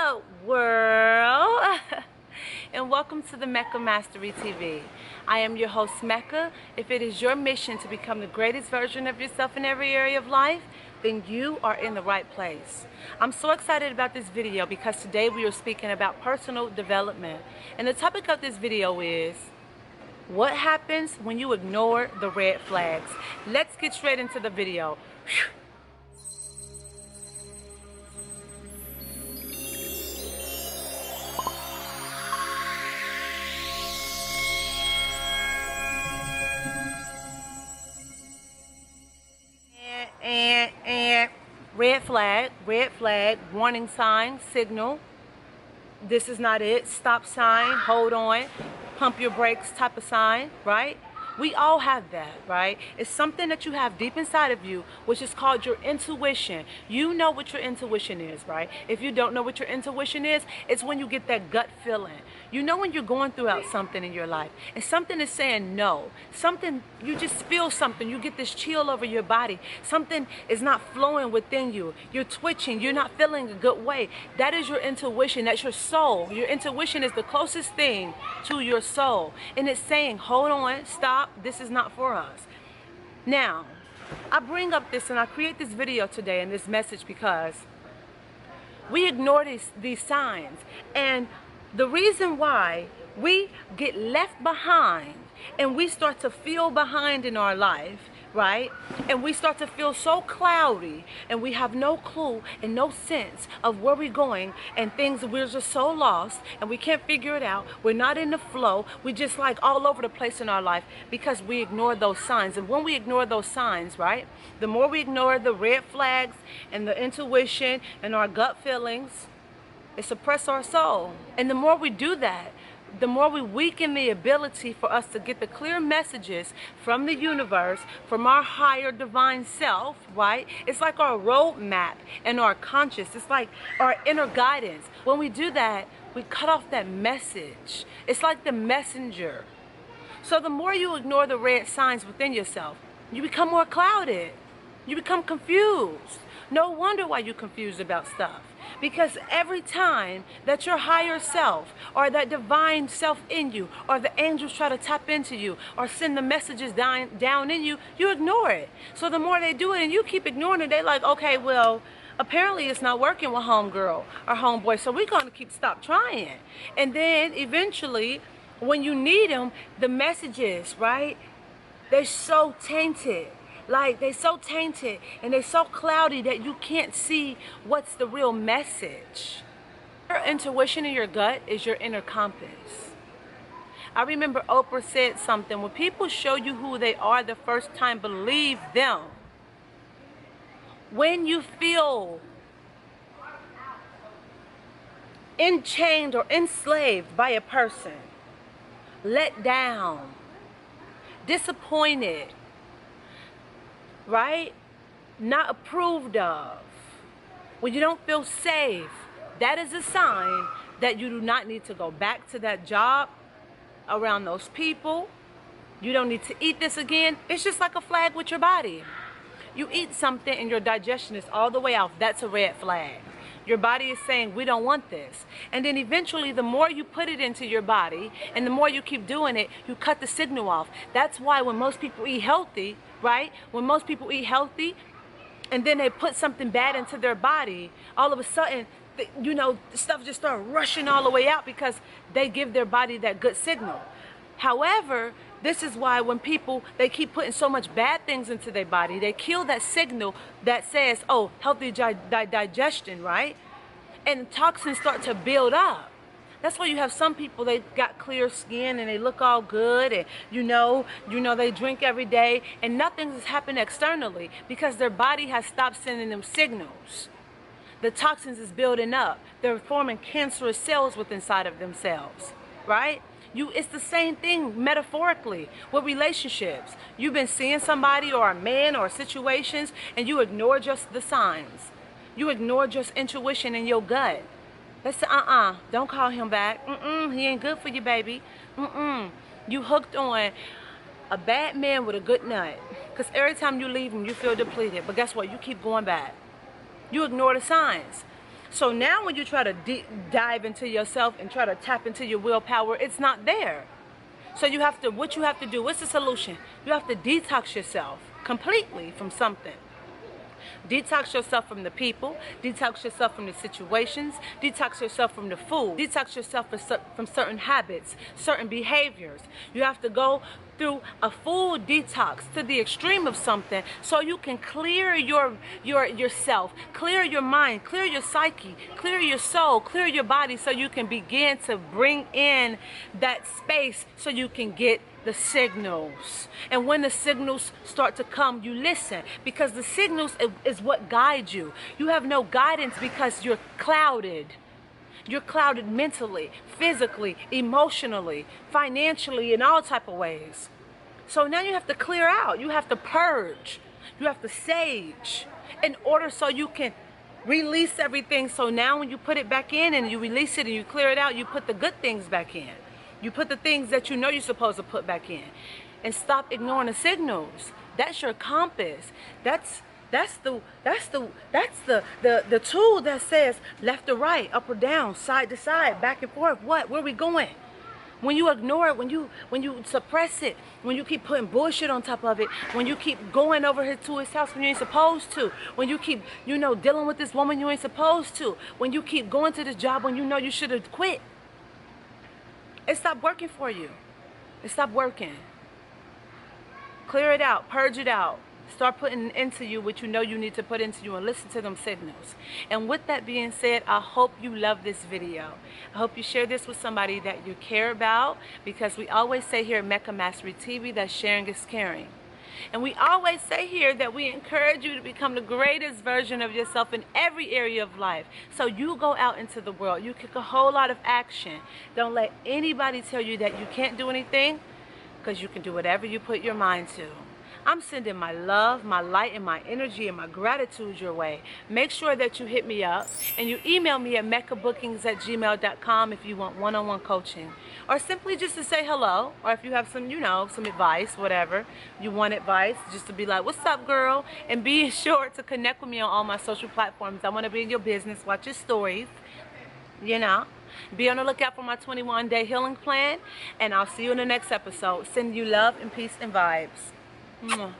up, world? And welcome to the Mecca Mastery TV. I am your host, Mecca. If it is your mission to become the greatest version of yourself in every area of life, then you are in the right place. I'm so excited about this video because today we are speaking about personal development. And the topic of this video is, what happens when you ignore the red flags? Let's get straight into the video. Whew. Red flag, warning sign, signal. This is not it. Stop sign, hold on, pump your brakes type of sign, right? We all have that, right? It's something that you have deep inside of you, which is called your intuition. You know what your intuition is, right? If you don't know what your intuition is, it's when you get that gut feeling. You know when you're going throughout something in your life and something is saying no. Something, you just feel something. You get this chill over your body. Something is not flowing within you. You're twitching. You're not feeling a good way. That is your intuition. That's your soul. Your intuition is the closest thing to your soul. And it's saying, hold on, stop. This is not for us. Now, I bring up this and I create this video today and this message because we ignore these signs. And the reason why we get left behind and we start to feel behind in our life, right? And we start to feel so cloudy and we have no clue and no sense of where we're going and things, we're just so lost and we can't figure it out. We're not in the flow. We're just like all over the place in our life because we ignore those signs. And when we ignore those signs, right? The more we ignore the red flags and the intuition and our gut feelings, it suppresses our soul. And the more we do that, the more we weaken the ability for us to get the clear messages from the universe, from our higher divine self, right? It's like our roadmap and our conscious. It's like our inner guidance. When we do that, we cut off that message. It's like the messenger. So the more you ignore the red signs within yourself, you become more clouded. You become confused. No wonder why you're confused about stuff. Because every time that your higher self or that divine self in you or the angels try to tap into you or send the messages down in you, you ignore it. So the more they do it and you keep ignoring it, they're like, okay, well, apparently it's not working with homegirl or homeboy, so we're going to stop trying. And then eventually, when you need them, the messages, right, they're so tainted. Like, they're so tainted and they're so cloudy that you can't see what's the real message. Your intuition in your gut is your inner compass. I remember Oprah said something, when people show you who they are the first time, believe them. When you feel enchained or enslaved by a person, let down, disappointed, right? Not approved of, when you don't feel safe, that is a sign that you do not need to go back to that job around those people. You don't need to eat this again. It's just like a flag with your body. You eat something and your digestion is all the way off. That's a red flag. Your body is saying, we don't want this. And then eventually, the more you put it into your body and the more you keep doing it, you cut the signal off. That's why when most people eat healthy, right? When most people eat healthy and then they put something bad into their body, all of a sudden, you know, stuff just starts rushing all the way out because they give their body that good signal. However, this is why when people, they keep putting so much bad things into their body, they kill that signal that says, oh, healthy digestion, right? And toxins start to build up. That's why you have some people, they got clear skin and they look all good and you know they drink every day and nothing has happened externally because their body has stopped sending them signals. The toxins is building up. They're forming cancerous cells within inside of themselves, right? It's the same thing metaphorically with relationships. You've been seeing somebody or a man or situations and you ignore just the signs. You ignore just intuition in your gut. Let's say, don't call him back. He ain't good for you, baby. You hooked on a bad man with a good nut. Because every time you leave him, you feel depleted. But guess what? You keep going back. You ignore the signs. So now when you try to dive into yourself and try to tap into your willpower, it's not there. So you have to, what you have to do, what's the solution? You have to detox yourself completely from something. Detox yourself from the people, detox yourself from the situations, detox yourself from the food, detox yourself from certain habits, certain behaviors. You have to go through a full detox to the extreme of something so you can clear yourself, clear your mind, clear your psyche, clear your soul, clear your body, so you can begin to bring in that space so you can get the signals. And when the signals start to come, you listen, because the signals is what guides you. You have no guidance because you're clouded. You're clouded mentally, physically, emotionally, financially, in all type of ways. So now you have to clear out. You have to purge. You have to sage in order so you can release everything. So now when you put it back in and you release it and you clear it out, you put the good things back in. You put the things that you know you're supposed to put back in. And stop ignoring the signals. That's your compass. That's the tool that says left or right, up or down, side to side, back and forth. What? Where are we going? When you ignore it, when you suppress it, when you keep putting bullshit on top of it, when you keep going over here to his house when you ain't supposed to, when you keep, dealing with this woman you ain't supposed to, when you keep going to this job when you know you should have quit, it stopped working for you. It stopped working. Clear it out, purge it out. Start putting into you what you know you need to put into you, and listen to them signals. And with that being said, I hope you love this video. I hope you share this with somebody that you care about, because we always say here at Mecca Mastery TV that sharing is caring. And we always say here that we encourage you to become the greatest version of yourself in every area of life. So you go out into the world. You kick a whole lot of action. Don't let anybody tell you that you can't do anything, because you can do whatever you put your mind to. I'm sending my love, my light, and my energy and my gratitude your way. Make sure that you hit me up and you email me at meccabookings@gmail.com if you want one-on-one coaching, or simply just to say hello, or if you have some, some advice, whatever. You want advice, just to be like, what's up, girl? And be sure to connect with me on all my social platforms. I want to be in your business, watch your stories, Be on the lookout for my 21-day healing plan, and I'll see you in the next episode. Send you love and peace and vibes. Mwah.